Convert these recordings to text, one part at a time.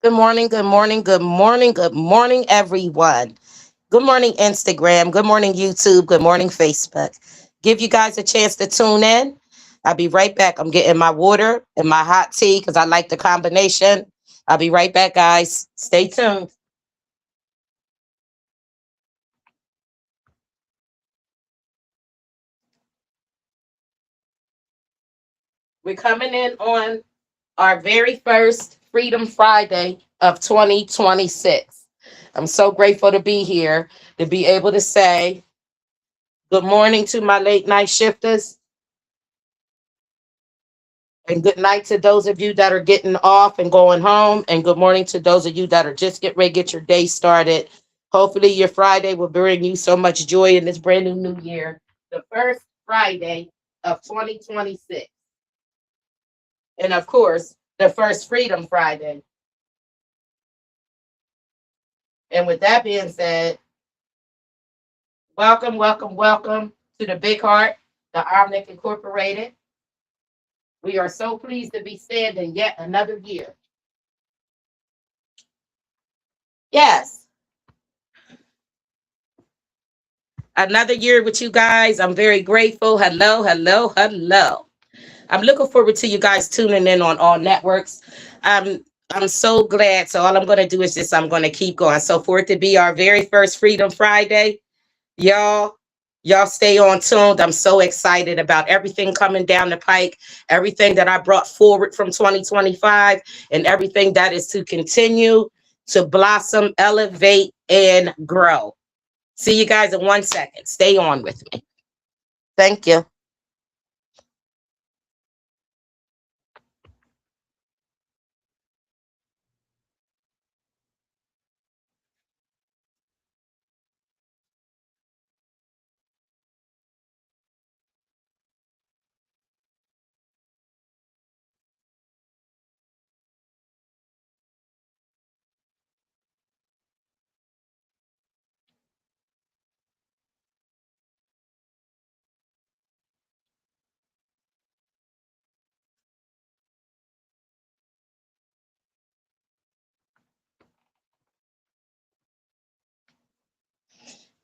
Good morning, good morning, good morning, good morning, everyone. Good morning, Instagram. Good morning, YouTube. Good morning, Facebook. Give you guys a chance to tune in. I'll be right back. I'm getting my water and my hot tea because I like the combination. I'll be right back, guys. Stay tuned. We're coming in on our very first Freedom Friday of 2026. I'm so grateful to be here, to be able to say good morning to my late night shifters. And good night to those of you that are getting off and going home. And good morning to those of you that are just getting ready to get your day started. Hopefully, your Friday will bring you so much joy in this brand new year. The first Friday of 2026. And of course, the first Freedom Friday. And with that being said, welcome, welcome, welcome to the Big Heart, the Omnic Incorporated. We are so pleased to be standing yet another year. Yes, another year with you guys. I'm very grateful. Hello, hello, hello. I'm looking forward to you guys tuning in on all networks. I'm so glad. So all I'm going to do is just I'm going to keep going. So for it to be our very first Freedom Friday, y'all, y'all stay on tuned. I'm so excited about everything coming down the pike, everything that I brought forward from 2025, and everything that is to continue to blossom, elevate, and grow. See you guys in 1 second. Stay on with me. Thank you.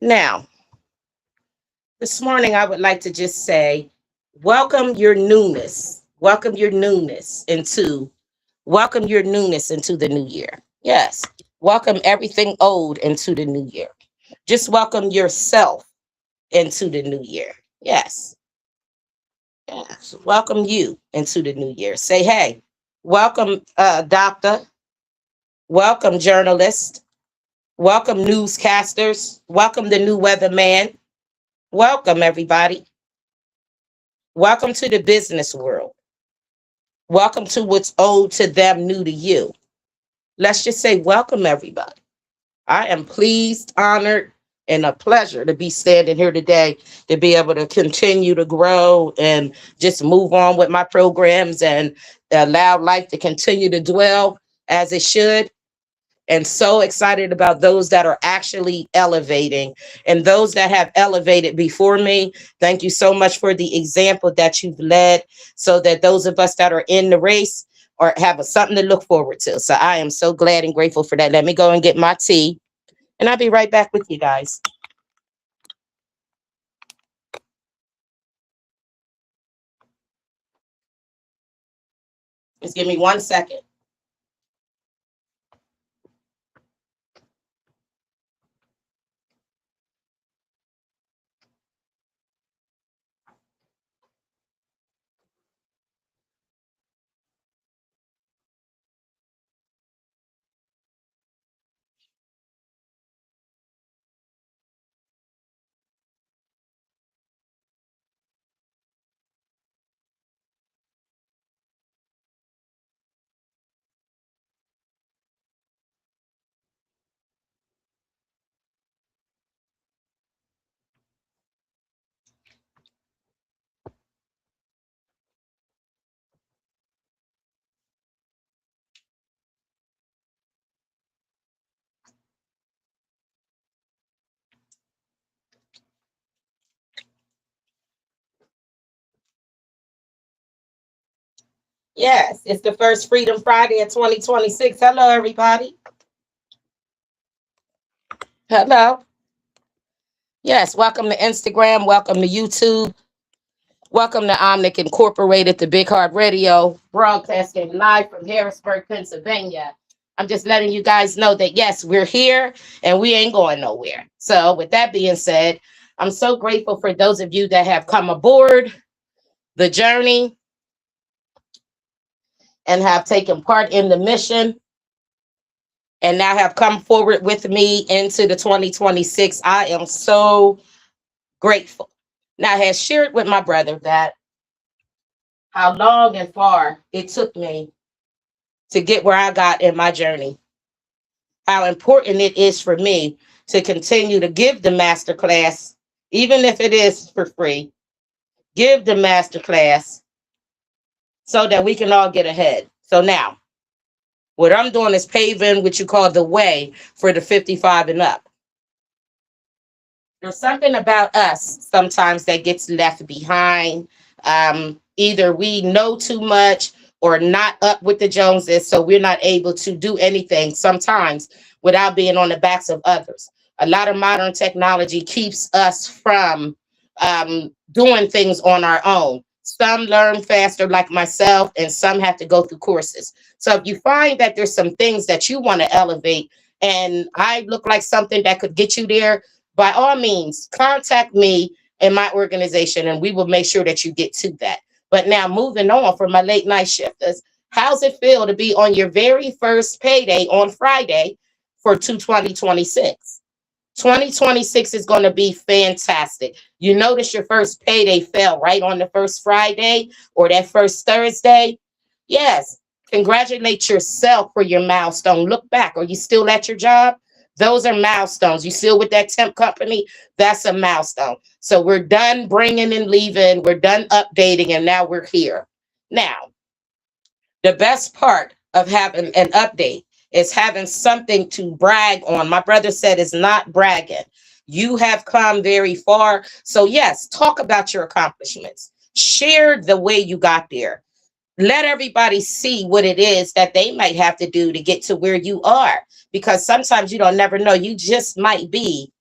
Now, this morning, I would like to just say, welcome your newness. Welcome your newness into the new year. Yes. Welcome everything old into the new year. Just welcome yourself into the new year. Yes. Yes. Welcome you into the new year. Say, hey, welcome, doctor. Welcome, journalist. Welcome, newscasters. Welcome, the new weatherman. Welcome, everybody. Welcome to the business world. Welcome to what's old to them, new to you. Let's just say, welcome, everybody. I am pleased, honored, and a pleasure to be standing here today to be able to continue to grow and just move on with my programs and allow life to continue to dwell as it should. And so excited about those that are actually elevating and those that have elevated before me. Thank you so much for the example that you've led so that those of us that are in the race or have something to look forward to. So I am so glad and grateful for that. Let me go and get my tea and I'll be right back with you guys. Just give me 1 second. Yes, it's the first Freedom Friday of 2026. Hello, everybody. Hello. Yes, welcome to Instagram. Welcome to YouTube. Welcome to Omnic Incorporated, the Big Heart Radio, broadcasting live from Harrisburg, Pennsylvania. I'm just letting you guys know that, yes, we're here and we ain't going nowhere. So, with that being said, I'm so grateful for those of you that have come aboard the journey and have taken part in the mission and now have come forward with me into the 2026. I am so grateful. Now, I had shared with my brother that how long and far it took me to get where I got in my journey, how important it is for me to continue to give the master class, even if it is for free, give the master class so that we can all get ahead. So now, what I'm doing is paving what you call the way for the 55 and up. There's something about us sometimes that gets left behind. Either we know too much or not up with the Joneses, so we're not able to do anything sometimes without being on the backs of others. A lot of modern technology keeps us from doing things on our own. Some learn faster, like myself, and some have to go through courses. So if you find that there's some things that you want to elevate, and I look like something that could get you there, by all means, contact me and my organization, and we will make sure that you get to that. But now, moving on for my late night shifters, how's it feel to be on your very first payday on Friday for 2026? 2026 is going to be fantastic. You notice your first payday fell right on the first Friday or that first Thursday. Yes, congratulate yourself for your milestone. Look back. Are you still at your job? Those are milestones. You still with that temp company? That's a milestone. So we're done bringing and leaving. We're done updating, and now we're here. Now, the best part of having an update is having something to brag on. My brother said it's not bragging. You have come very far. So, yes, talk about your accomplishments. Share the way you got there. Let everybody see what it is that they might have to do to get to where you are. Because sometimes you don't never know. You just might be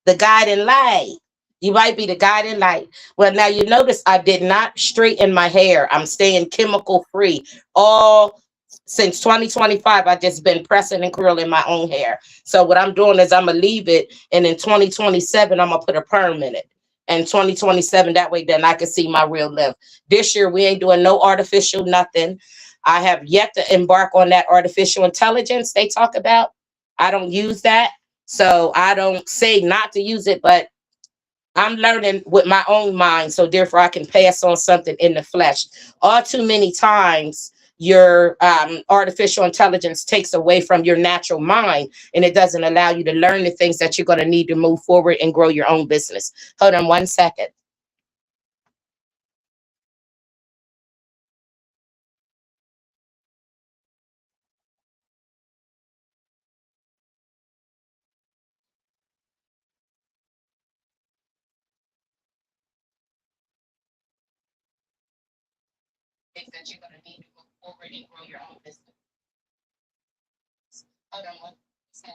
the guiding light. You might be the guiding light. Well, now you notice I did not straighten my hair. I'm staying chemical free. All since 2025, I just been pressing and curling my own hair. So what I'm doing is I'm gonna leave it, and in 2027, I'm gonna put a perm in it. And 2027, that way, then I can see my real length. This year, we ain't doing no artificial nothing. I have yet to embark on that artificial intelligence they talk about. I don't use that. So I don't say not to use it, but I'm learning with my own mind. So therefore, I can pass on something in the flesh. All too many times, your artificial intelligence takes away from your natural mind and it doesn't allow you to learn the things that you're going to need to move forward and grow your own business. Hold on 1 second. Things that you're going to need to move forward and grow your own business. Hold on 1 second.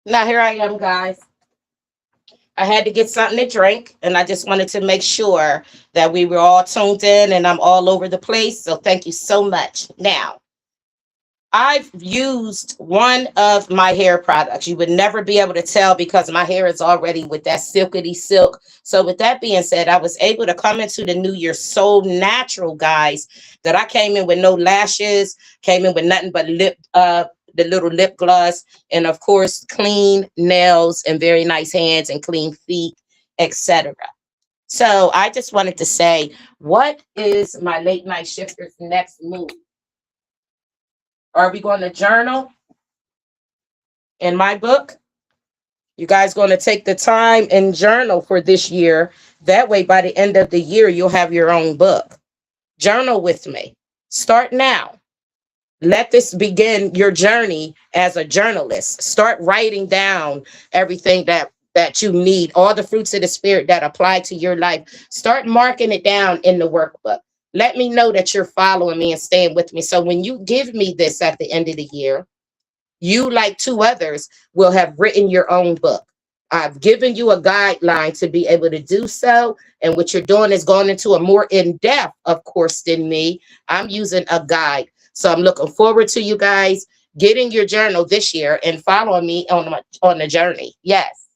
Now here I am, guys. I had to get something to drink, and I just wanted to make sure that we were all tuned in and I'm all over the place. So thank you so much. Now, I've used one of my hair products. You would never be able to tell because my hair is already with that silkety silk. So, with that being said, I was able to come into the new year so natural, guys, that I came in with no lashes, came in with nothing but the little lip gloss, and of course, clean nails and very nice hands and clean feet, etc. So, I just wanted to say, what is my late night shifters next move? Are we going to journal in my book? You guys going to take the time and journal for this year. That way, by the end of the year, you'll have your own book. Journal with me. Start now. Let this begin your journey as a journalist. Start writing down everything that you need, all the fruits of the spirit that apply to your life. Start marking it down in the workbook. Let me know that you're following me and staying with me. So when you give me this at the end of the year, you, like two others, will have written your own book. I've given you a guideline to be able to do so. And what you're doing is going into a more in-depth, of course, than me. I'm using a guide. So I'm looking forward to you guys getting your journal this year and following me on the journey. Yes,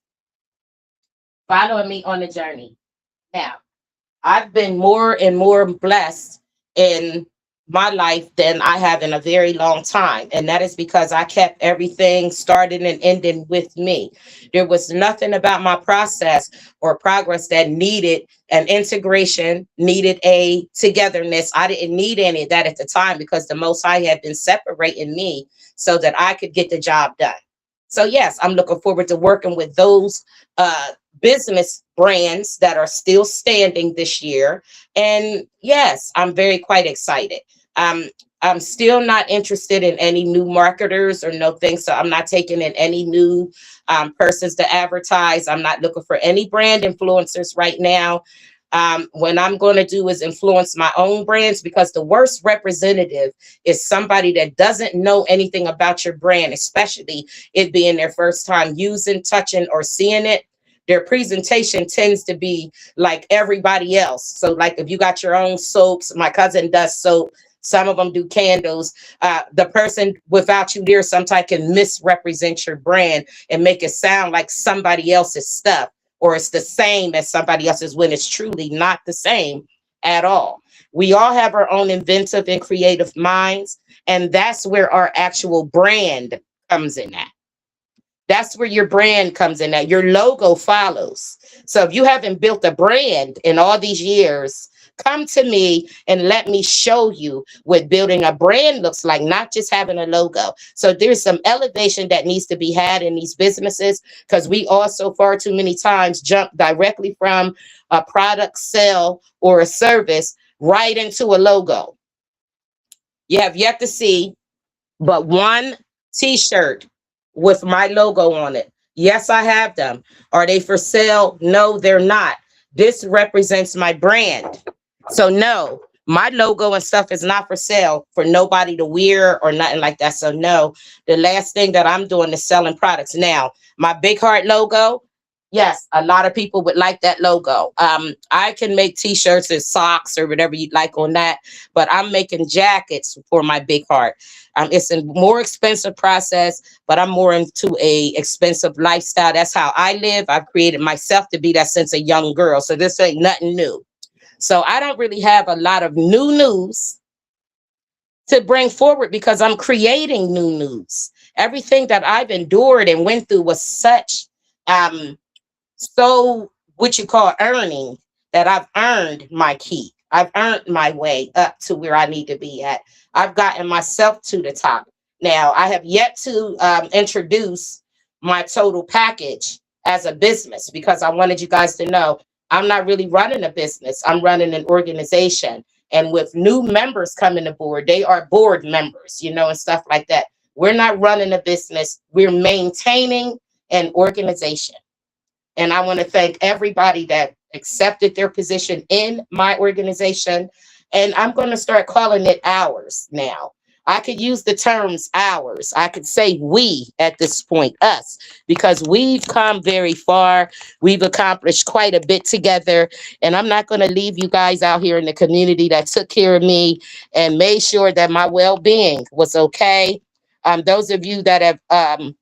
following me on the journey. Now, I've been more and more blessed in my life than I have in a very long time. And that is because I kept everything starting and ending with me. There was nothing about my process or progress that needed an integration, needed a togetherness. I didn't need any of that at the time because the Most High had been separating me so that I could get the job done. So, yes, I'm looking forward to working with those uh, business brands that are still standing this year. And yes, I'm very quite excited. Um, I'm still not interested in any new marketers or no things. So I'm not taking in any new persons to advertise. I'm not looking for any brand influencers right now. What I'm going to do is influence my own brands because the worst representative is somebody that doesn't know anything about your brand, especially it being their first time using, touching, or seeing it. Their presentation tends to be like everybody else. So, like if you got your own soaps, my cousin does soap. Some of them do candles. The person without you there sometimes can misrepresent your brand and make it sound like somebody else's stuff, or it's the same as somebody else's when it's truly not the same at all. We all have our own inventive and creative minds, and that's where our actual brand comes in at. That's where your brand comes in at. Your logo follows. So if you haven't built a brand in all these years, come to me and let me show you what building a brand looks like, not just having a logo. So there's some elevation that needs to be had in these businesses because we also far too many times jump directly from a product sale or a service right into a logo. You have yet to see but one t-shirt with my logo on it. Yes, I have them. Are they for sale? No, they're not. This represents my brand. So no, my logo and stuff is not for sale for nobody to wear or nothing like that. So no, the last thing that I'm doing is selling products. Now, my Big Heart logo, yes, a lot of people would like that logo. I can make t-shirts and socks or whatever you'd like on that, but I'm making jackets for my Big Heart. It's a more expensive process, but I'm more into a expensive lifestyle. That's how I live. I've created myself to be that since a young girl. So this ain't nothing new. So I don't really have a lot of new news to bring forward because I'm creating new news. Everything that I've endured and went through was such um so what you call earning that I've earned my keep. I've earned my way up to where I need to be at. I've gotten myself to the top. Now, I have yet to introduce my total package as a business because I wanted you guys to know I'm not really running a business. I'm running an organization. And with new members coming aboard, they are board members, and stuff like that. We're not running a business. We're maintaining an organization. And I want to thank everybody that accepted their position in my organization. And I'm going to start calling it ours now. I could use the terms ours. I could say we at this point, us, because we've come very far. We've accomplished quite a bit together. And I'm not going to leave you guys out here in the community that took care of me and made sure that my well being was okay. Those of you that have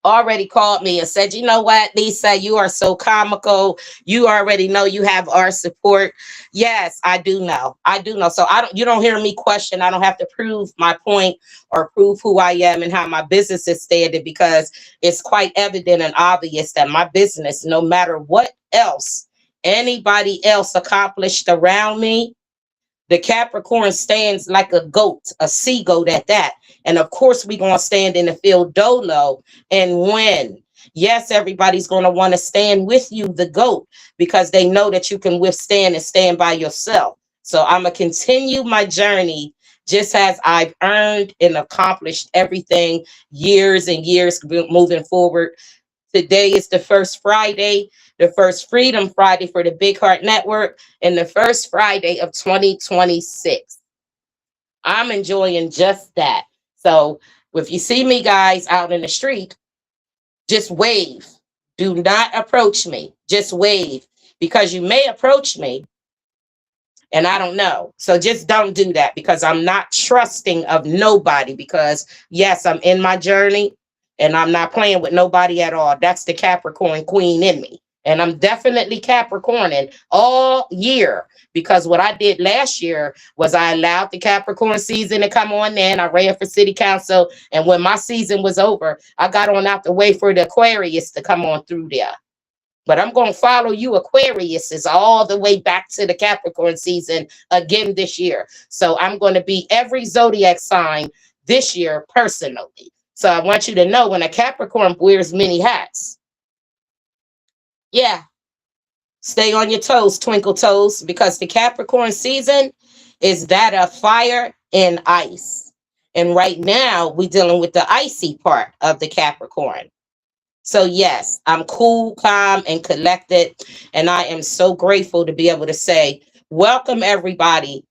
already called me and said, you know what, Lisa, you are so comical. You already know you have our support. Yes, I do know. I do know. So you don't hear me question. I don't have to prove my point or prove who I am and how my business is standing, because it's quite evident and obvious that my business, no matter what else anybody else accomplished around me, the Capricorn stands like a goat, a sea goat at that. And of course, we're going to stand in the field dolo and win. Yes, everybody's going to want to stand with you, the goat, because they know that you can withstand and stand by yourself. So I'm going to continue my journey just as I've earned and accomplished everything years and years moving forward. Today is the first Friday, the first Freedom Friday for the Big Heart Network, and the first Friday of 2026. I'm enjoying just that. So if you see me, guys, out in the street, just wave. Do not approach me. Just wave, because you may approach me and I don't know. So just don't do that, because I'm not trusting of nobody, because yes, I'm in my journey and I'm not playing with nobody at all. That's the Capricorn queen in me. And I'm definitely Capricorning all year, because what I did last year was I allowed the Capricorn season to come on then. I ran for city council. And when my season was over, I got on out the way for the Aquarius to come on through there. But I'm going to follow you, Aquarius, is all the way back to the Capricorn season again this year. So I'm going to be every zodiac sign this year personally. So I want you to know, when a Capricorn wears many hats, yeah, stay on your toes, twinkle toes, because the Capricorn season is that of fire and ice. And right now we're dealing with the icy part of the Capricorn. So yes, I'm cool, calm, and collected. And I am so grateful to be able to say, welcome everybody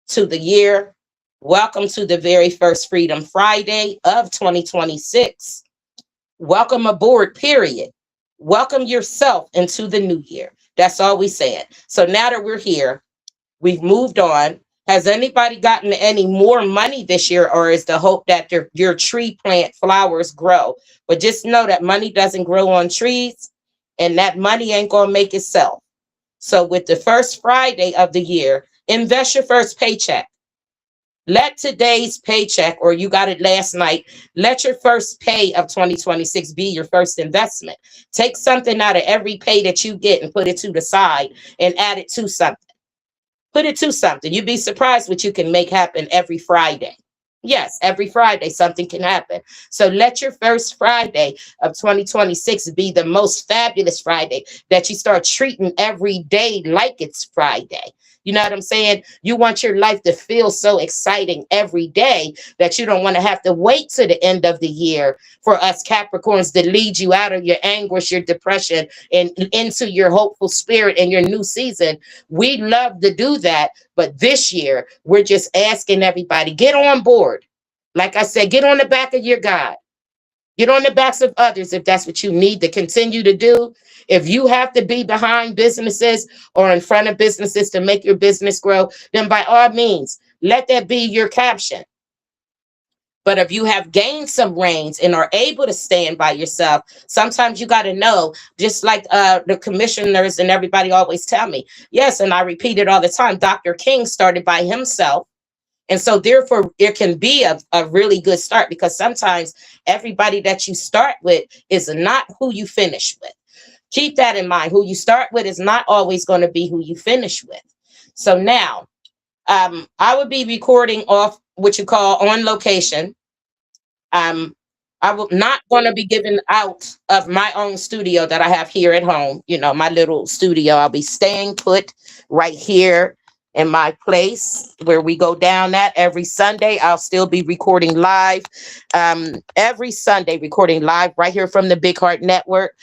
to the year. Welcome to the very first Freedom Friday of 2026. Welcome aboard, period. Welcome yourself into the new year. That's all we said. So now that we're here, we've moved on. Has anybody gotten any more money this year, or is the hope that your tree plant flowers grow? But just know that money doesn't grow on trees, and that money ain't going to make itself. So with the first Friday of the year, invest your first paycheck. Let today's paycheck, or you got it last night, let your first pay of 2026 be your first investment. Take something out of every pay that you get and put it to the side and add it to something. Put it to something. You'd be surprised what you can make happen every Friday. Yes, every Friday something can happen. So let your first Friday of 2026 be the most fabulous Friday, that you start treating every day like it's Friday. You know what I'm saying? You want your life to feel so exciting every day that you don't want to have to wait to the end of the year for us Capricorns to lead you out of your anguish, your depression, and into your hopeful spirit and your new season. We love to do that. But this year, we're just asking everybody, get on board. Like I said, get on the back of your God. Get on the backs of others if that's what you need to continue to do. If you have to be behind businesses or in front of businesses to make your business grow, then by all means, let that be your caption. But if you have gained some reins and are able to stand by yourself, sometimes you got to know, just like the commissioners and everybody always tell me. Yes, and I repeat it all the time. Dr. King started by himself. And so therefore, it can be a really good start, because sometimes everybody that you start with is not who you finish with. Keep that in mind. Who you start with is not always going to be who you finish with. So now, I would be recording off what you call on location. Um, I will not going to be giving out of my own studio that I have here at home. You know, my little studio. I'll be staying put right here in my place where we go down that every Sunday. I'll still be recording live every Sunday, recording live right here from the Big Heart Network.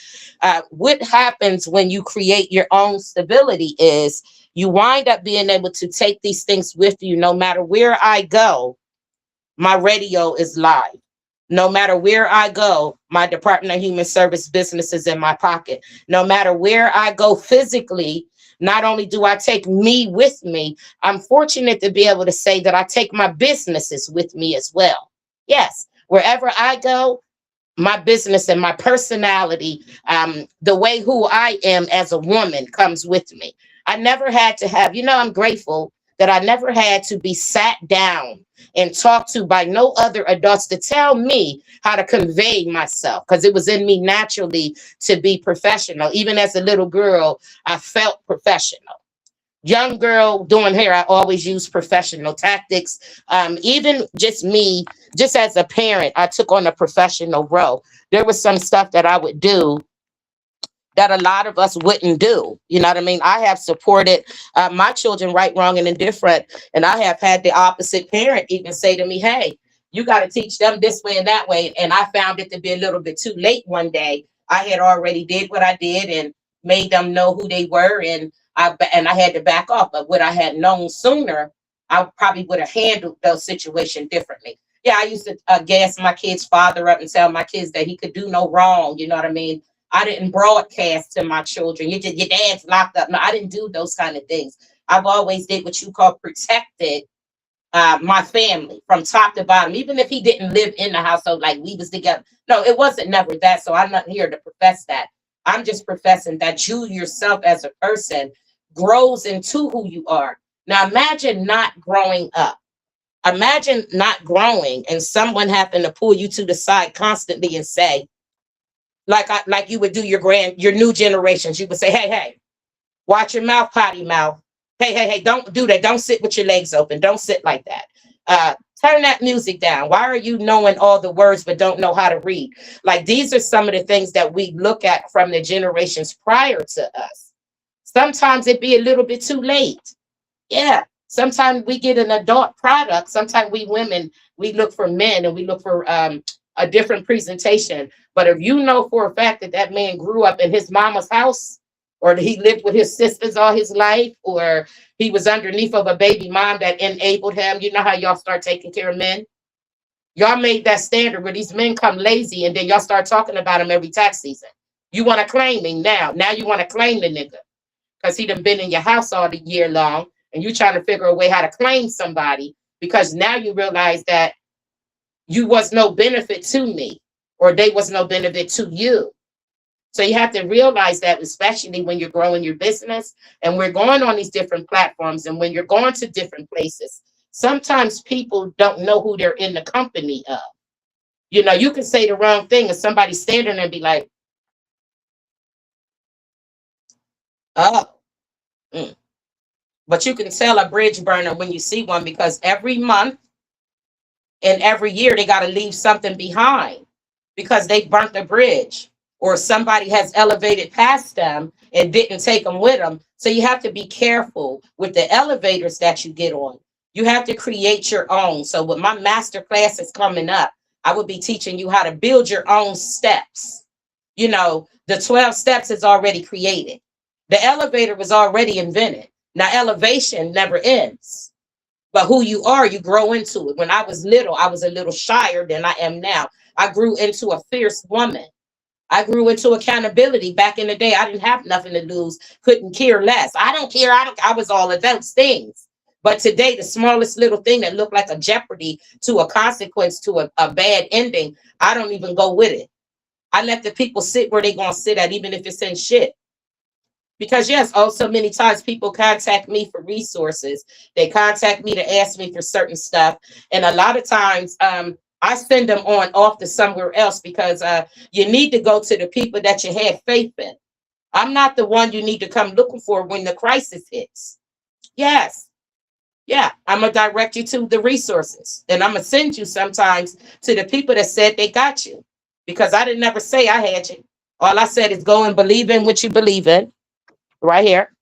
What happens when you create your own stability is you wind up being able to take these things with you no matter where I go. My radio is live. No matter where I go, my Department of Human Service business is in my pocket. No matter where I go physically, not only do I take me with me, I'm fortunate to be able to say that I take my businesses with me as well. Yes, wherever I go, my business and my personality, the way who I am as a woman comes with me. I never had to have, I'm grateful that I never had to be sat down and talked to by no other adults to tell me how to convey myself, because it was in me naturally to be professional. Even as a little girl, I felt professional. Young girl doing hair, I always use professional tactics. Even just me, just as a parent, I took on a professional role. There was some stuff that I would do that a lot of us wouldn't do. You know what I mean? I have supported my children right, wrong, and indifferent. And I have had the opposite parent even say to me, hey, you got to teach them this way and that way. And I found it to be a little bit too late one day. I had already did what I did and made them know who they were. And I had to back off. But what I had known sooner, I probably would have handled those situations differently. Yeah, I used to gas my kid's father up and tell my kids that he could do no wrong. You know what I mean? I didn't broadcast to my children. Your dad's locked up. No, I didn't do those kind of things. I've always did what you call protected my family from top to bottom, even if he didn't live in the household like we was together. No, it wasn't never that. So I'm not here to profess that. I'm just professing that you yourself as a person grows into who you are. Now imagine not growing up. Imagine not growing and someone having to pull you to the side constantly and say, like you would do your new generations. You would say, hey, watch your mouth, potty mouth. Hey, don't do that. Don't sit with your legs open. Don't sit like that. Turn that music down. Why are you knowing all the words but don't know how to read? Like, these are some of the things that we look at from the generations prior to us. Sometimes it be a little bit too late. Yeah. Sometimes we get an adult product. Sometimes we women, we look for men and we look for a different presentation. But if you know for a fact that that man grew up in his mama's house, or he lived with his sisters all his life, or he was underneath of a baby mom that enabled him, you know how y'all start taking care of men? Y'all made that standard where these men come lazy and then y'all start talking about him every tax season. You want to claim him now. Now you want to claim the nigga because he done been in your house all the year long, and you trying to figure a way how to claim somebody because now you realize that you was no benefit to me, or they was no benefit to you. So you have to realize that, especially when you're growing your business and we're going on these different platforms and when you're going to different places, sometimes people don't know who they're in the company of. You can say the wrong thing and somebody standing there and be like, oh. But you can tell a bridge burner when you see one, because every month and every year they got to leave something behind because they burnt the bridge, or somebody has elevated past them and didn't take them with them. So you have to be careful with the elevators that you get on. You have to create your own. So with my master classes coming up, I will be teaching you how to build your own steps. The 12 steps is already created. The elevator was already invented. Now, elevation never ends. But who you are, you grow into it. When I was little, I was a little shyer than I am now. I grew into a fierce woman. I grew into accountability. Back in the day, I didn't have nothing to lose, couldn't care less. I don't care. I was all of those things. But today, the smallest little thing that looked like a jeopardy to a consequence, to a bad ending, I don't even go with it. I let the people sit where they're going to sit at, even if it's in shit. Because yes, also many times people contact me for resources. They contact me to ask me for certain stuff. And a lot of times I send them on off to somewhere else because you need to go to the people that you had faith in. I'm not the one you need to come looking for when the crisis hits. Yes. Yeah, I'm going to direct you to the resources. And I'm going to send you sometimes to the people that said they got you. Because I didn't never say I had you. All I said is go and believe in what you believe in. Right here.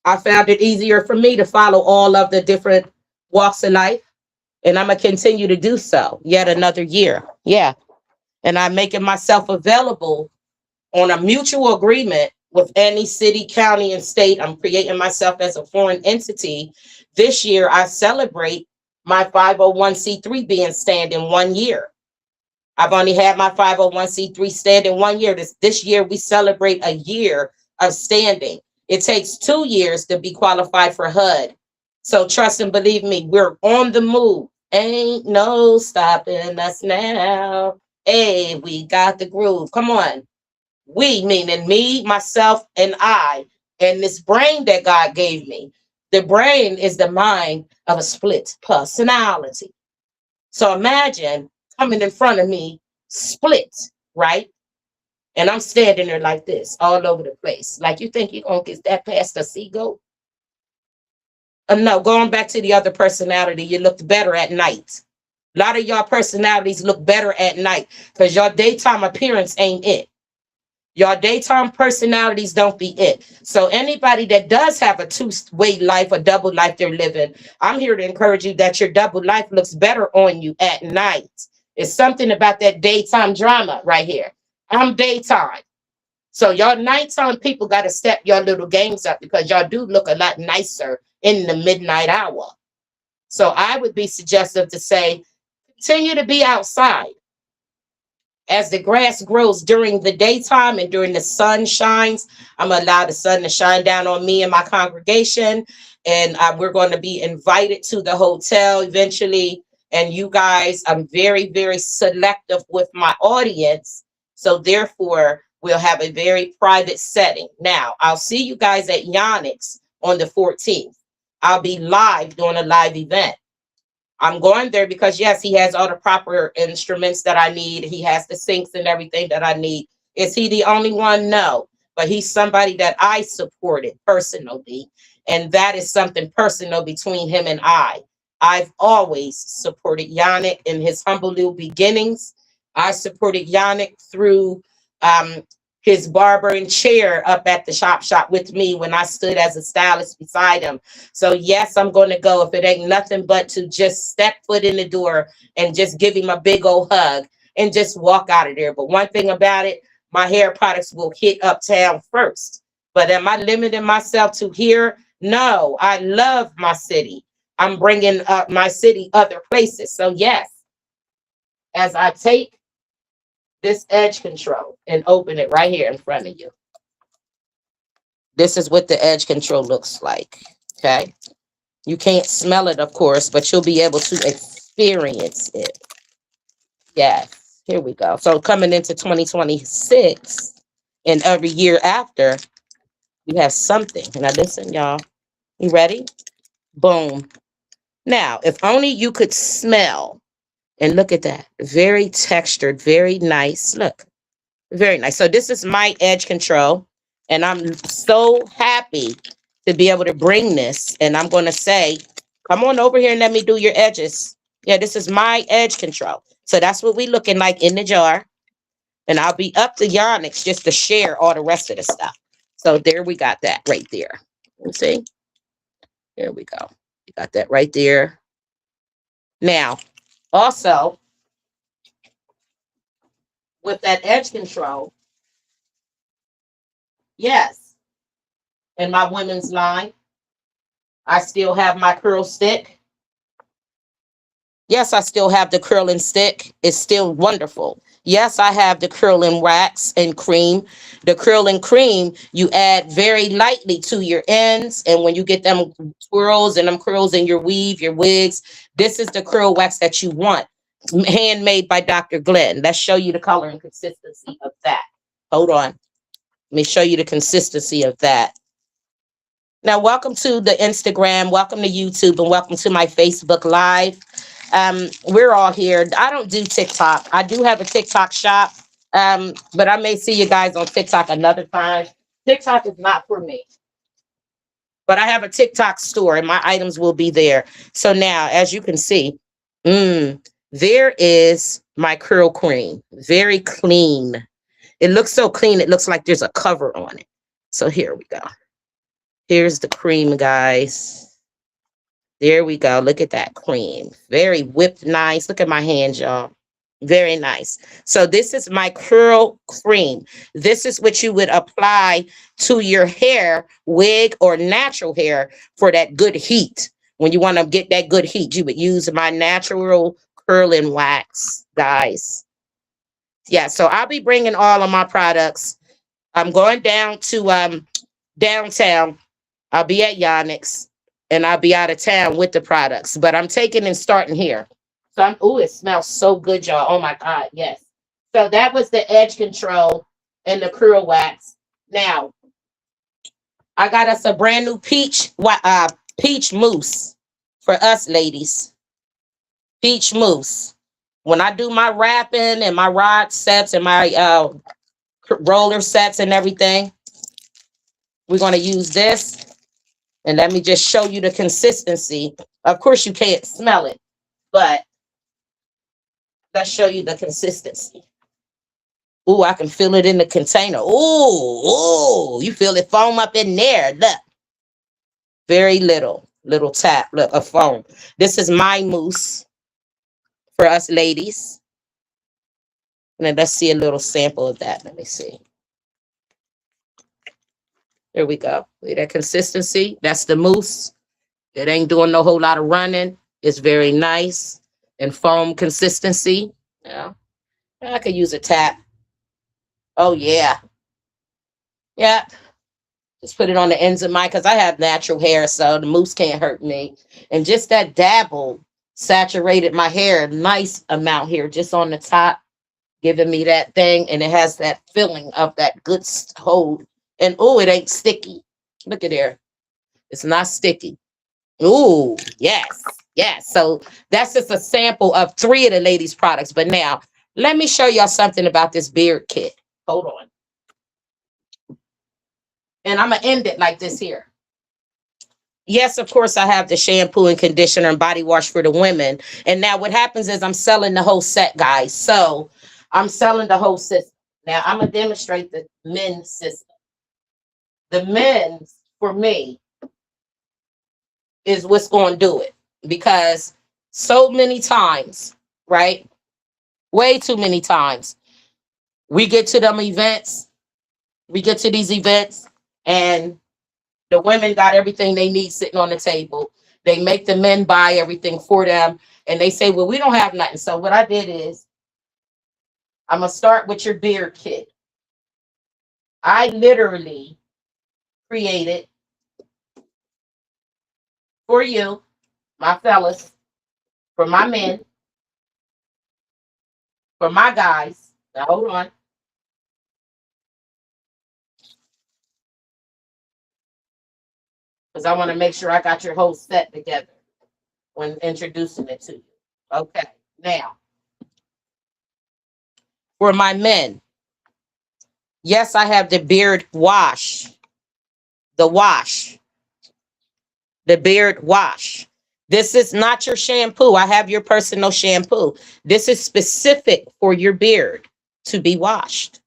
I found it easier for me to follow all of the different walks of life. And I'm going to continue to do so yet another year. Yeah. And I'm making myself available on a mutual agreement with any city, county, and state. I'm creating myself as a foreign entity. This year, I celebrate my 501c3 being standing 1 year. I've only had my 501c3 standing 1 year. This year we celebrate a year of standing. It takes 2 years to be qualified for HUD. So trust and believe me, we're on the move. Ain't no stopping us now. Hey, we got the groove. Come on. We, meaning me, myself, and I, and this brain that God gave me. The brain is the mind of a split personality. So imagine coming in front of me, split, right? And I'm standing there like this, all over the place. Like, you think you're going to get that past the seagull? No, going back to the other personality, you looked better at night. A lot of y'all personalities look better at night because your daytime appearance ain't it. Your daytime personalities don't be it. So anybody that does have a two-way life, a double life they're living, I'm here to encourage you that your double life looks better on you at night. It's something about that daytime drama right here. I'm daytime. So y'all nighttime people got to step your little games up because y'all do look a lot nicer in the midnight hour. So I would be suggestive to say, continue to be outside. As the grass grows during the daytime and during the sun shines, I'm going to allow the sun to shine down on me and my congregation. And we're going to be invited to the hotel eventually. And you guys, I'm very, very selective with my audience. So therefore, we'll have a very private setting. Now, I'll see you guys at Yonex on the 14th. I'll be live doing a live event. I'm going there because, yes, he has all the proper instruments that I need. He has the syncs and everything that I need. Is he the only one? No. But he's somebody that I supported personally. And that is something personal between him and I. I've always supported Yannick in his humble little beginnings. I supported Yannick through his barber and chair up at the shop with me when I stood as a stylist beside him. So yes, I'm going to go if it ain't nothing but to just step foot in the door and just give him a big old hug and just walk out of there. But one thing about it, my hair products will hit uptown first. But am I limiting myself to here? No, I love my city. I'm bringing up my city other places. So yes, as I take this edge control and open it right here in front of you. This is what the edge control looks like. Okay. You can't smell it, of course, but you'll be able to experience it. Yes. Here we go. So coming into 2026 and every year after, we have something. Now listen, y'all. You ready? Boom. Now, if only you could smell and look at that. Very textured, very nice. Look. Very nice. So this is my edge control. And I'm so happy to be able to bring this. And I'm going to say, come on over here and let me do your edges. Yeah, this is my edge control. So that's what we looking like in the jar. And I'll be up to Yonex just to share all the rest of the stuff. So there we got that right there. You see? There we go. We got that right there. Now, also, with that edge control, yes, in my women's line, I still have my curl stick. Yes, I still have the curling stick. It's still wonderful. Yes, I have the curling wax and cream. The curling cream, you add very lightly to your ends. And when you get them twirls and them curls in your weave, your wigs, this is the curl wax that you want. Handmade by Dr. Glenn. Let's show you the color and consistency of that. Hold on. Let me show you the consistency of that. Now, welcome to the Instagram, welcome to YouTube, and welcome to my Facebook Live. We're all here. I don't do TikTok. I do have a TikTok shop, but I may see you guys on TikTok another time. TikTok is not for me. But I have a TikTok store, and my items will be there. So now, as you can see, there is my curl cream. Very clean. It looks so clean, it looks like there's a cover on it. So here we go. Here's the cream, guys. There we go. Look at that cream. Very whipped nice. Look at my hands, y'all. Very nice. So this is my curl cream. This is what you would apply to your hair, wig, or natural hair for that good heat. When you want to get that good heat, you would use my natural curling wax, guys. Yeah, so I'll be bringing all of my products. I'm going down to downtown. I'll be at Yonex, and I'll be out of town with the products. But I'm taking and starting here. So I'm, ooh, it smells so good, y'all. Oh my God, yes. So that was the edge control and the curl wax. Now I got us a brand new peach mousse for us ladies. Peach mousse. When I do my wrapping and my rod sets and my roller sets and everything, we're going to use this. And let me just show you the consistency. Of course, you can't smell it, but let's show you the consistency. Ooh, I can feel it in the container. Ooh, you feel it foam up in there. Look, very little tap, look, of foam. This is my mousse for us ladies. And then let's see a little sample of that. Let me see. There we go. See that consistency? That's the mousse. It ain't doing no whole lot of running. It's very nice and foam consistency. Yeah, I could use a tap. Oh yeah, yeah. Just put it on the ends of mine because I have natural hair, so the mousse can't hurt me. And just that dabble saturated my hair a nice amount here, just on the top, giving me that thing, and it has that feeling of that good hold. And oh, it ain't sticky. Look at there. It's not sticky. Ooh, yes, yes. So that's just a sample of 3 of the ladies' products. But now, let me show y'all something about this beard kit. Hold on. And I'm going to end it like this here. Yes, of course, I have the shampoo and conditioner and body wash for the women. And now what happens is I'm selling the whole set, guys. So I'm selling the whole system. Now I'm going to demonstrate the men's system. The men's, for me, is what's going to do it. Because so many times, right? Way too many times, we get to them events. We get to these events and the women got everything they need sitting on the table. They make the men buy everything for them. And they say, well, we don't have nothing. So what I did is I'm going to start with your beard kit. I literally created for you, my fellas, for my men, for my guys. Now, hold on. Because I want to make sure I got your whole set together when introducing it to you. Okay. Now, for my men, yes, I have the beard wash. The wash. The beard wash. This is not your shampoo. I have your personal shampoo. This is specific for your beard to be washed.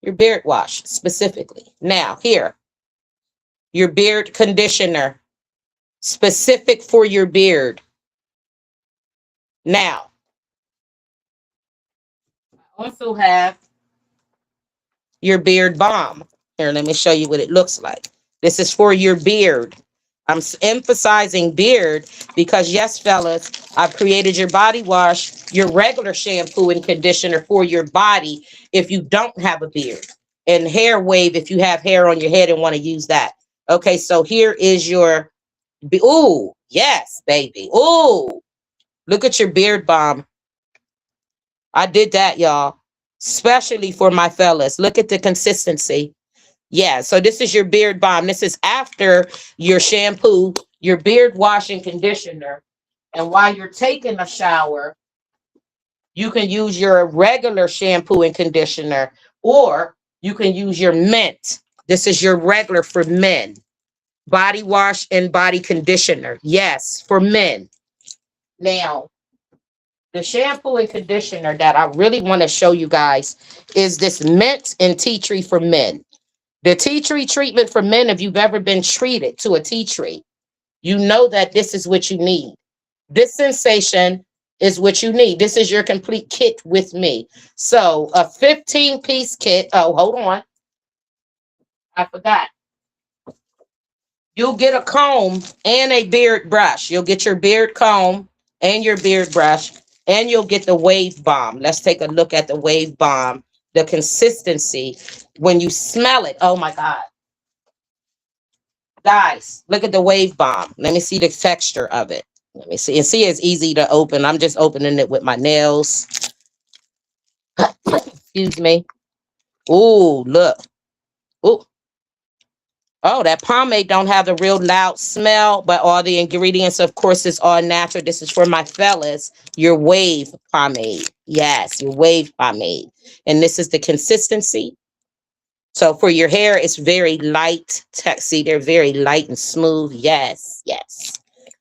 Your beard wash specifically. Now, here, your beard conditioner, specific for your beard. Now, I also have your beard balm. Here, let me show you what it looks like. This is for your beard. I'm emphasizing beard because, yes, fellas, I've created your body wash, your regular shampoo and conditioner for your body if you don't have a beard, and hair wave if you have hair on your head and want to use that. Okay, so here is your, ooh, yes, baby. Ooh, look at your beard balm. I did that, y'all, especially for my fellas. Look at the consistency. Yeah, so this is your beard balm. This is after your shampoo, your beard wash and conditioner. And while you're taking a shower, you can use your regular shampoo and conditioner, or you can use your mint. This is your regular for men. Body wash and body conditioner. Yes, for men. Now, the shampoo and conditioner that I really want to show you guys is this mint and tea tree for men. The tea tree treatment for men, if you've ever been treated to a tea tree, you know that this is what you need. This sensation is what you need. This is your complete kit with me. So a 15-piece kit. Oh, hold on. I forgot. You'll get a comb and a beard brush. You'll get your beard comb and your beard brush, and you'll get the wave bomb. Let's take a look at the wave bomb. The consistency when you smell it. Oh my God. Guys, look at the wave bomb. Let me see the texture of it. Let me see. And see, it's easy to open. I'm just opening it with my nails. Excuse me. Ooh, look. Ooh. Oh, that pomade don't have the real loud smell, but all the ingredients, of course, is all natural. This is for my fellas. Your wave pomade. Yes, your wave pomade. And this is the consistency. So for your hair, it's very light. See, they're very light and smooth. Yes, yes.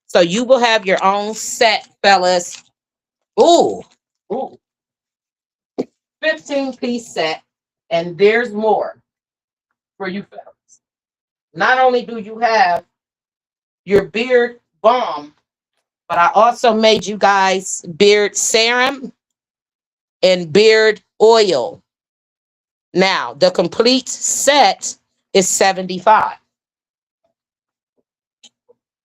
So you will have your own set, fellas. Ooh, ooh, 15-piece set. And there's more for you fellas. Not only do you have your beard balm, but I also made you guys beard serum and beard oil. Now, the complete set is 75.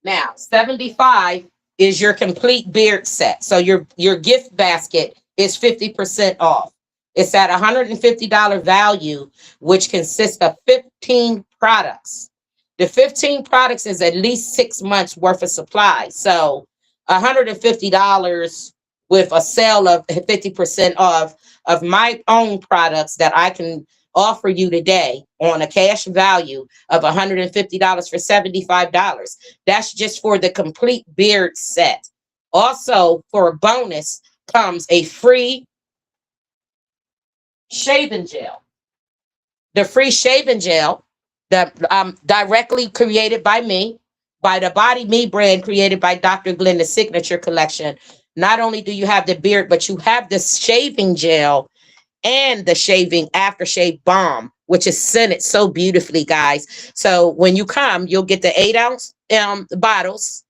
Now, 75 is your complete beard set. So your gift basket is 50% off. It's at $150 value, which consists of 15 products. The 15 products is at least 6 months worth of supply. So $150 with a sale of 50% off of my own products that I can offer you today on a cash value of $150 for $75. That's just for the complete beard set. Also, for a bonus comes a free shaving gel. The free shaving gel that directly created by me, by the Body Me brand, created by Dr. Glenda's Signature Collection. Not only do you have the beard, but you have the shaving gel and the shaving aftershave balm, which is scented so beautifully, guys. So when you come, you'll get the 8-ounce bottles,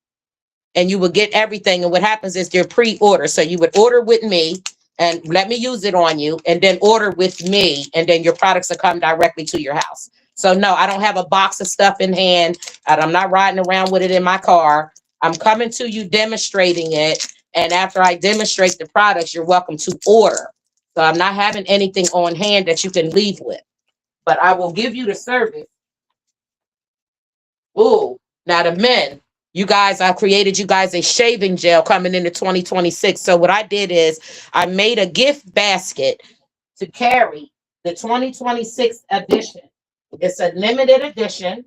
and you will get everything. And what happens is they're pre-order. So you would order with me and let me use it on you, and then order with me, and then your products will come directly to your house. So no, I don't have a box of stuff in hand, and I'm not riding around with it in my car. I'm coming to you demonstrating it. And after I demonstrate the products, you're welcome to order. So I'm not having anything on hand that you can leave with, but I will give you the service. Ooh, now the men, you guys, I created you guys a shaving gel coming into 2026. So what I did is I made a gift basket to carry the 2026 edition. It's a limited edition.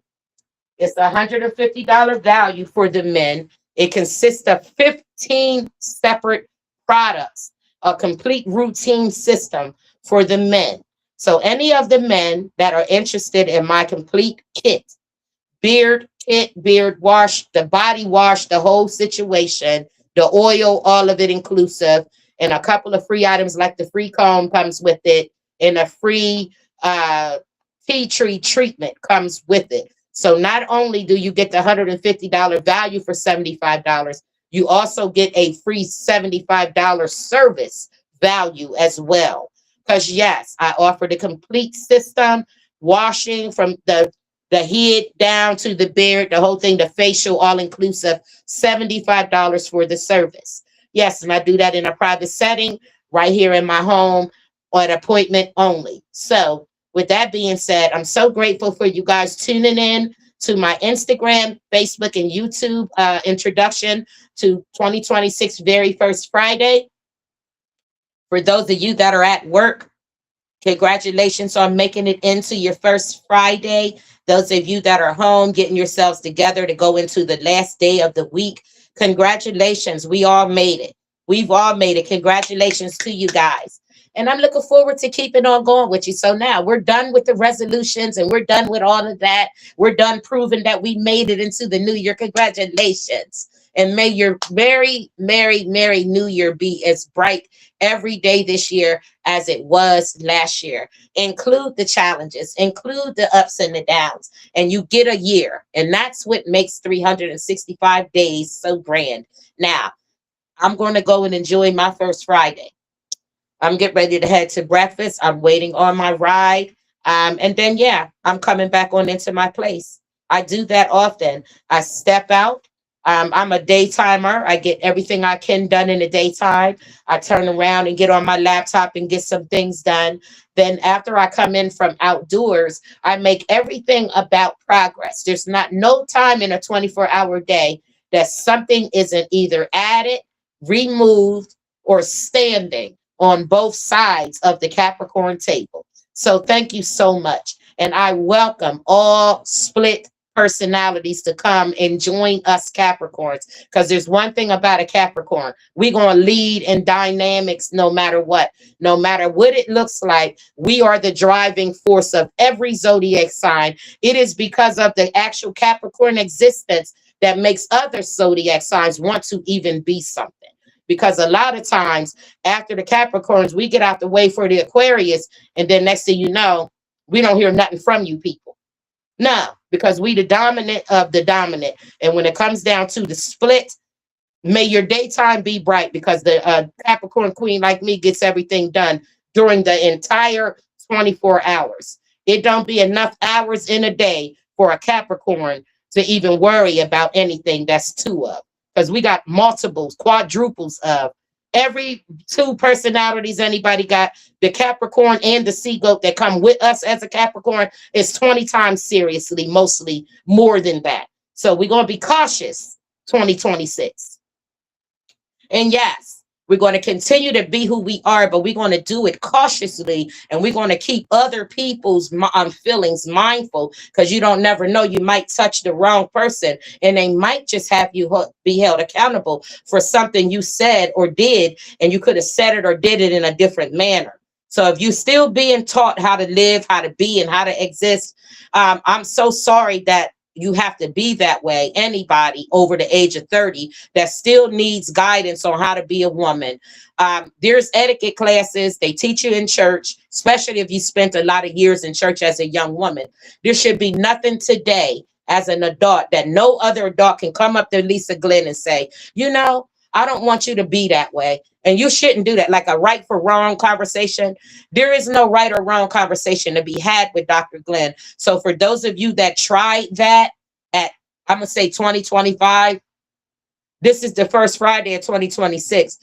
It's a $150 value for the men. It consists of 15 separate products, a complete routine system for the men. So any of the men that are interested in my complete kit, beard kit, beard wash, the body wash, the whole situation, the oil, all of it inclusive, and a couple of free items like the free comb comes with it, and a free tea tree treatment comes with it. So not only do you get the $150 value for $75, you also get a free $75 service value as well. Because yes, I offer the complete system, washing from the head down to the beard, the whole thing, the facial, all inclusive, $75 for the service. Yes, and I do that in a private setting right here in my home on appointment only. So, with that being said, I'm so grateful for you guys tuning in to my Instagram, Facebook, and YouTube introduction to 2026 very first Friday. For those of you that are at work, congratulations on making it into your first Friday. Those of you that are home, getting yourselves together to go into the last day of the week, congratulations. We all made it. We've all made it. Congratulations to you guys. And I'm looking forward to keeping on going with you. So now we're done with the resolutions and we're done with all of that. We're done proving that we made it into the new year. Congratulations. And may your very, merry, merry new year be as bright every day this year as it was last year. Include the challenges, include the ups and the downs, and you get a year. And that's what makes 365 days so grand. Now, I'm going to go and enjoy my first Friday. I'm getting ready to head to breakfast. I'm waiting on my ride. And then, yeah, I'm coming back on into my place. I do that often. I step out. I'm a daytimer. I get everything I can done in the daytime. I turn around and get on my laptop and get some things done. Then after I come in from outdoors, I make everything about progress. There's not no time in a 24-hour day that something isn't either added, removed, or standing on both sides of the Capricorn table. So thank you so much. And I welcome all split personalities to come and join us Capricorns. Because there's one thing about a Capricorn. We're going to lead in dynamics no matter what. No matter what it looks like, we are the driving force of every zodiac sign. It is because of the actual Capricorn existence that makes other zodiac signs want to even be something. Because a lot of times after the Capricorns, we get out the way for the Aquarius, and then next thing you know, we don't hear nothing from you people. No, because we the dominant of the dominant. And when it comes down to the split, may your daytime be bright, because the Capricorn queen like me gets everything done during the entire 24 hours. It don't be enough hours in a day for a Capricorn to even worry about anything that's two of. Because we got multiples, quadruples of every two personalities anybody got. The Capricorn and the sea goat that come with us as a Capricorn is 20 times seriously, mostly more than that. So we're going to be cautious 2026. And yes, we're going to continue to be who we are, but we're going to do it cautiously, and we're going to keep other people's feelings mindful, because you don't never know. You might touch the wrong person, and they might just have you be held accountable for something you said or did, and you could have said it or did it in a different manner. So if you still being taught how to live, how to be, and how to exist, I'm so sorry that you have to be that way. Anybody over the age of 30 that still needs guidance on how to be a woman. There's etiquette classes they teach you in church, especially if you spent a lot of years in church as a young woman. There should be nothing today as an adult that no other adult can come up to Lisa Glenn and say, you know, I don't want you to be that way. And you shouldn't do that. Like a right for wrong conversation. There is no right or wrong conversation to be had with Dr. Glenn. So for those of you that tried that at, I'm going to say 2025, this is the first Friday of 2026.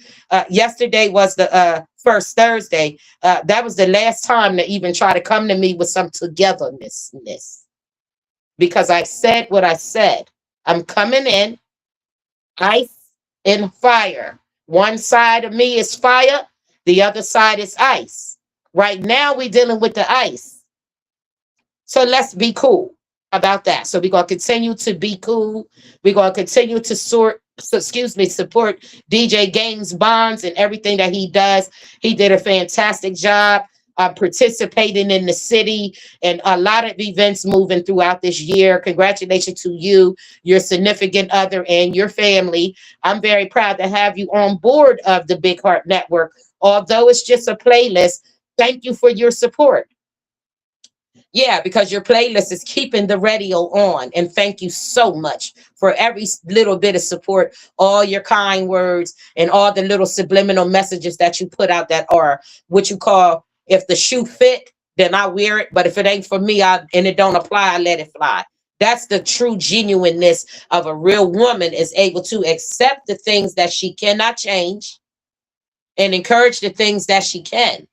Yesterday was the first Thursday. That was the last time to even try to come to me with some togetherness. Because I said what I said. I'm coming in, ice and fire. One side of me is fire, the other side is ice. Right now, we're dealing with the ice. So let's be cool about that. So we're going to continue to be cool. We're going to continue to support DJ Games Bonds and everything that he does. He did a fantastic job participating in the city and a lot of events moving throughout this year. Congratulations to you, your significant other, and your family. I'm very proud to have you on board of the Big Heart Network. Although it's just a playlist, thank you for your support. Yeah, because your playlist is keeping the radio on. And thank you so much for every little bit of support, all your kind words, and all the little subliminal messages that you put out that are what you call, if the shoe fit, then I wear it. But if it ain't for me and it don't apply, I let it fly. That's the true genuineness of a real woman, is able to accept the things that she cannot change and encourage the things that she can.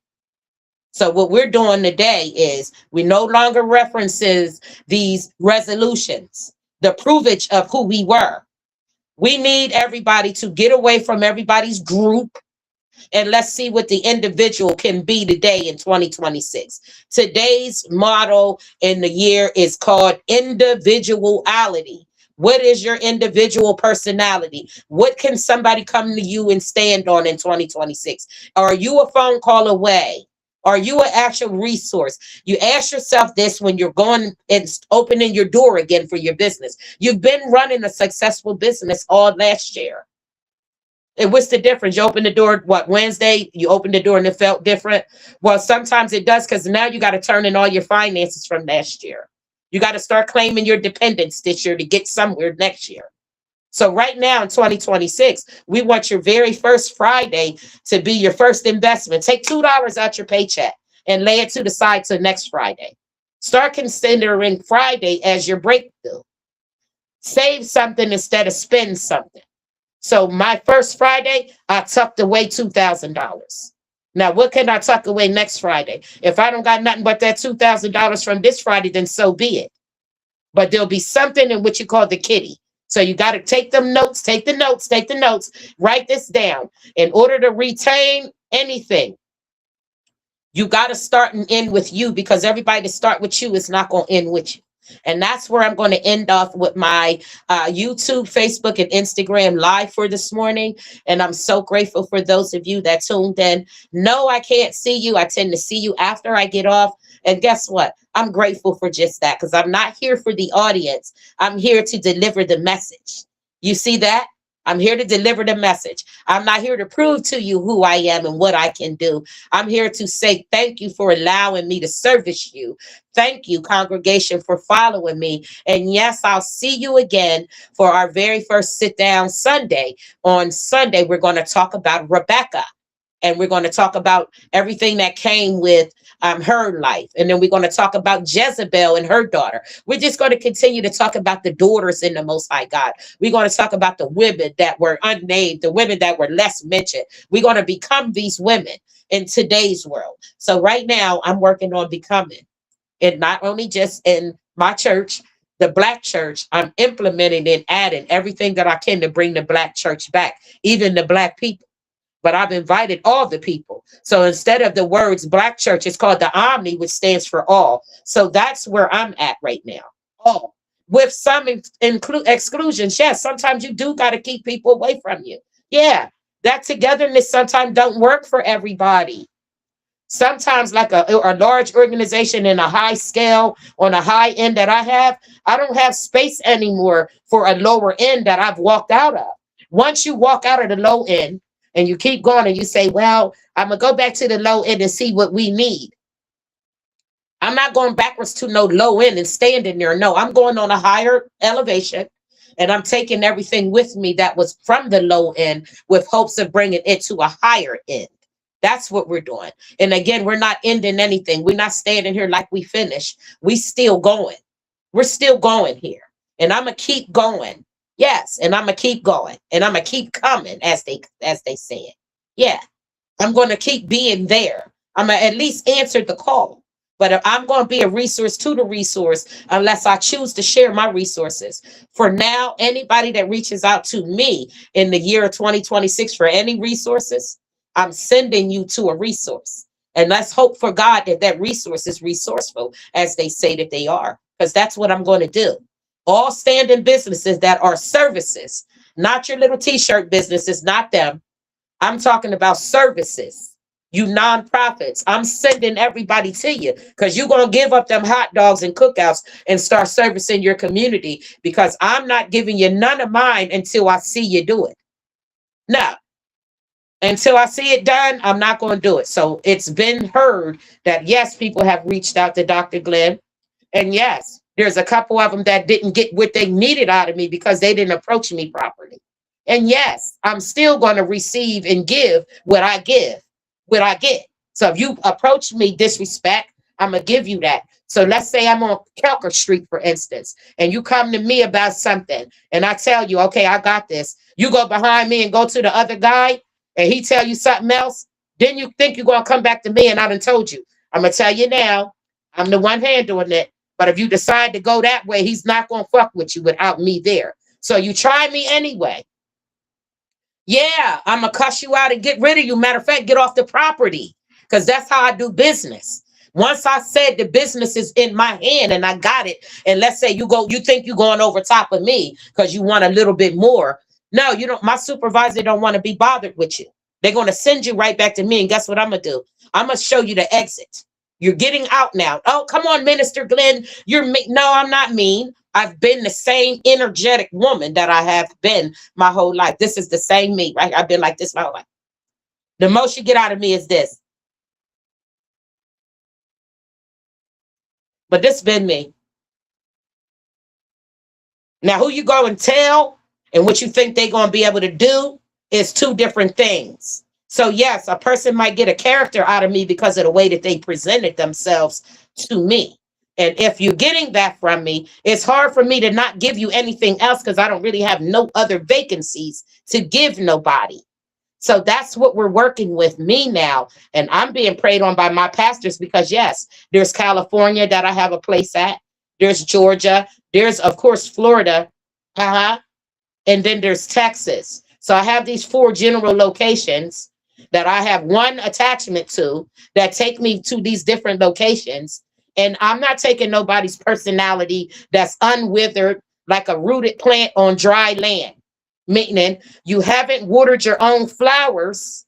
So what we're doing today is we no longer references these resolutions, the provage of who we were. We need everybody to get away from everybody's group, and let's see what the individual can be today in 2026. Today's motto in the year is called individuality. What is your individual personality? What can somebody come to you and stand on in 2026? Are you a phone call away? Are you an actual resource? You ask yourself this when you're going and opening your door again for your business. You've been running a successful business all last year. And what's the difference? You open the door, what, Wednesday? You opened the door and it felt different? Well, sometimes it does, because now you got to turn in all your finances from last year. You got to start claiming your dependents this year to get somewhere next year. So right now in 2026, we want your very first Friday to be your first investment. Take $2 out your paycheck and lay it to the side till next Friday. Start considering Friday as your breakthrough. Save something instead of spend something. So my first Friday, I tucked away $2,000. Now, what can I tuck away next Friday? If I don't got nothing but that $2,000 from this Friday, then so be it. But there'll be something in what you call the kitty. So you got to take them notes, take the notes, take the notes, write this down. In order to retain anything, you got to start and end with you, because everybody to start with you is not going to end with you. And that's where I'm going to end off with my YouTube, Facebook, and Instagram live for this morning. And I'm so grateful for those of you that tuned in. No, I can't see you. I tend to see you after I get off. And guess what? I'm grateful for just that, because I'm not here for the audience. I'm here to deliver the message. You see that? I'm here to deliver the message. I'm not here to prove to you who I am and what I can do. I'm here to say thank you for allowing me to service you. Thank you, congregation, for following me. And yes, I'll see you again for our very first sit down Sunday. On Sunday, we're going to talk about Rebecca. And we're going to talk about everything that came with her life. And then we're going to talk about Jezebel and her daughter. We're just going to continue to talk about the daughters in the Most High God. We're going to talk about the women that were unnamed, the women that were less mentioned. We're going to become these women in today's world. So right now, I'm working on becoming, and not only just in my church, the Black church, I'm implementing and adding everything that I can to bring the Black church back, even the Black people. But I've invited all the people. So instead of the words Black church, it's called the Omni, which stands for all. So that's where I'm at right now. All. With some exclusions. Yes, sometimes you do got to keep people away from you. Yeah, that togetherness sometimes don't work for everybody. Sometimes like a large organization in a high scale, on a high end that I don't have space anymore for a lower end that I've walked out of. Once you walk out of the low end, and you keep going and you say, well, I'm going to go back to the low end and see what we need. I'm not going backwards to no low end and standing there. No, I'm going on a higher elevation, and I'm taking everything with me that was from the low end with hopes of bringing it to a higher end. That's what we're doing. And again, we're not ending anything. We're not standing here like we finished. We still going. We're still going here. And I'm going to keep going. Yes, and I'm gonna keep going, and I'm gonna keep coming, as they say it. Yeah, I'm gonna keep being there. I'm gonna at least answer the call. But if I'm gonna be a resource to the resource, unless I choose to share my resources. For now, anybody that reaches out to me in the year of 2026 for any resources, I'm sending you to a resource. And let's hope for God that that resource is resourceful, as they say that they are, because that's what I'm going to do. All standing businesses that are services, not your little t-shirt businesses, not them. I'm talking about services. You nonprofits, I'm sending everybody to you, because you're going to give up them hot dogs and cookouts and start servicing your community, because I'm not giving you none of mine until I see you do it. No. Until I see it done, I'm not going to do it. So it's been heard that, yes, people have reached out to Dr. Glenn. And yes, there's a couple of them that didn't get what they needed out of me because they didn't approach me properly. And yes, I'm still going to receive and give what I give, what I get. So if you approach me disrespect, I'm going to give you that. So let's say I'm on Kelker Street, for instance, and you come to me about something, and I tell you, okay, I got this. You go behind me and go to the other guy, and he tell you something else, then you think you're going to come back to me, and I done told you. I'm going to tell you now, I'm the one handling it. But if you decide to go that way, he's not going to fuck with you without me there. So you try me anyway. Yeah, I'm going to cuss you out and get rid of you. Matter of fact, get off the property, because that's how I do business. Once I said the business is in my hand and I got it, and let's say you think you're going over top of me because you want a little bit more. No, you don't. My supervisor don't want to be bothered with you. They're going to send you right back to me. And guess what I'm going to do? I'm going to show you the exit. You're getting out now. Oh, come on, Minister Glenn. You're mean. No, I'm not mean. I've been the same energetic woman that I have been my whole life. This is the same me, right? I've been like this my whole life. The most you get out of me is this. But this been me. Now, who you go and tell and what you think they're going to be able to do is two different things. So yes, a person might get a character out of me because of the way that they presented themselves to me. And if you're getting that from me, it's hard for me to not give you anything else because I don't really have no other vacancies to give nobody. So that's what we're working with me now. And I'm being prayed on by my pastors because, yes, there's California that I have a place at. There's Georgia. There's, of course, Florida. Uh-huh. And then there's Texas. So I have these 4 general locations that I have one attachment to that take me to these different locations. And I'm not taking nobody's personality that's unwithered like a rooted plant on dry land. Meaning you haven't watered your own flowers,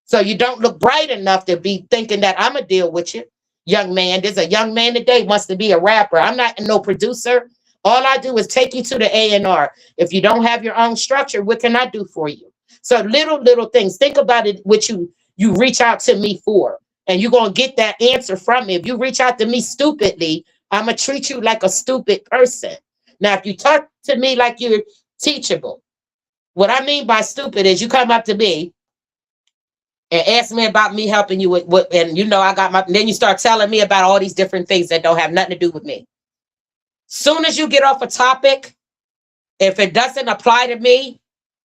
so you don't look bright enough to be thinking that I'm going to deal with you. Young man, there's a young man today wants to be a rapper. I'm not no producer. All I do is take you to the A&R. If you don't have your own structure, what can I do for you? So little things. Think about it, what you reach out to me for, and you're going to get that answer from me. If you reach out to me stupidly, I'm going to treat you like a stupid person. Now, if you talk to me like you're teachable, what I mean by stupid is you come up to me and ask me about me helping you with what, and you know I got my. Then you start telling me about all these different things that don't have nothing to do with me. Soon as you get off a topic, if it doesn't apply to me,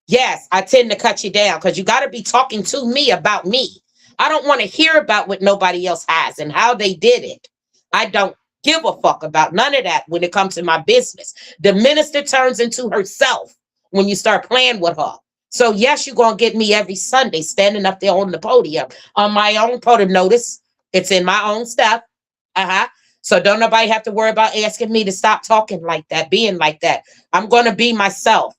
yes, I tend to cut you down because you got to be talking to me about me. I don't want to hear about what nobody else has and how they did it. I don't give a fuck about none of that when it comes to my business. The minister turns into herself when you start playing with her. So yes, you're going to get me every Sunday standing up there on the podium on my own podium. Notice it's in my own stuff. Uh-huh. So don't nobody have to worry about asking me to stop talking like that, being like that. I'm going to be myself.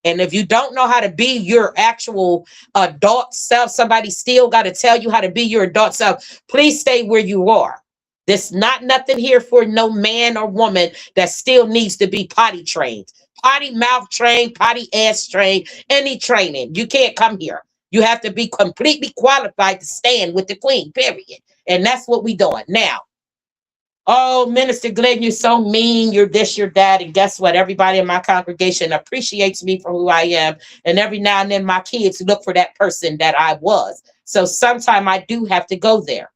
And if you don't know how to be your actual adult self, somebody still got to tell you how to be your adult self. Please stay where you are. There's not nothing here for no man or woman that still needs to be potty trained. Potty mouth trained, potty ass trained, any training. You can't come here. You have to be completely qualified to stand with the queen, period. And that's what we doing now. Oh, Minister Glenn, you're so mean. You're this, you're that. And guess what? Everybody in my congregation appreciates me for who I am. And every now and then my kids look for that person that I was. So sometimes I do have to go there.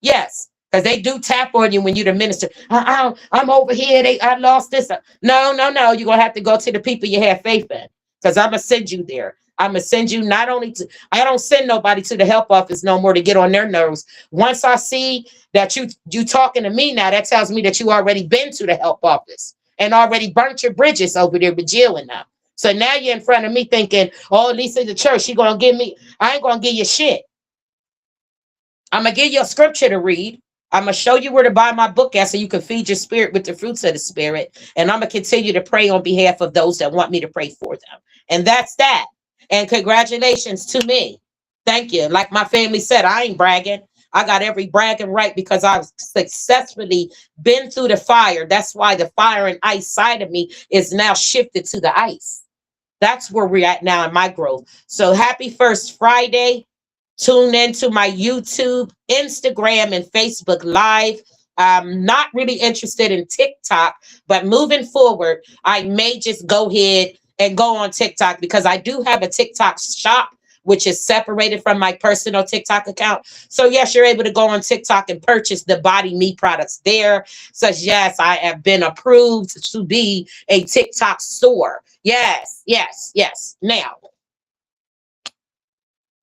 Yes, because they do tap on you when you're the minister. I'm over here. I lost this. No. You're going to have to go to the people you have faith in because I'm going to send you there. I'm going to send you not only to, I don't send nobody to the help office no more to get on their nerves. Once I see that you talking to me now, that tells me that you already been to the help office and already burnt your bridges over there with Jill and them. So now you're in front of me thinking, oh, Lisa, the church, she going to give me, I ain't going to give you shit. I'm going to give you a scripture to read. I'm going to show you where to buy my book at so you can feed your spirit with the fruits of the spirit. And I'm going to continue to pray on behalf of those that want me to pray for them. And that's that. And congratulations to me. Thank you. Like my family said, I ain't bragging. I got every bragging right because I've successfully been through the fire. That's why the fire and ice side of me is now shifted to the ice. That's where we're at now in my growth. So happy first Friday. Tune into my YouTube, Instagram, and Facebook Live. I'm not really interested in TikTok, but moving forward, I may just go ahead and go on TikTok because I do have a TikTok shop, which is separated from my personal TikTok account. So yes, you're able to go on TikTok and purchase the Body Me products there. Such yes, I have been approved to be a TikTok store. Yes. Now,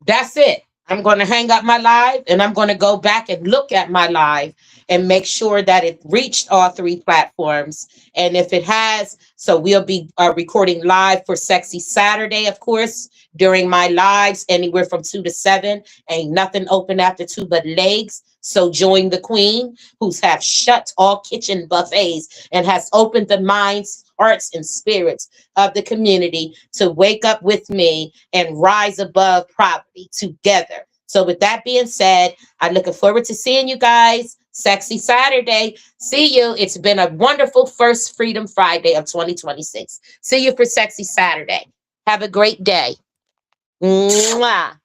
that's it. I'm going to hang up my live and I'm going to go back and look at my live and make sure that it reached all 3 platforms. And if it has, so we'll be recording live for Sexy Saturday, of course, during my lives, anywhere from 2 to 7. Ain't nothing open after 2 but legs. So join the queen who's have shut all kitchen buffets and has opened the minds, hearts, and spirits of the community to wake up with me and rise above poverty together. So with that being said, I'm looking forward to seeing you guys. Sexy Saturday. See you. It's been a wonderful first Freedom Friday of 2026. See you for Sexy Saturday. Have a great day. Mwah.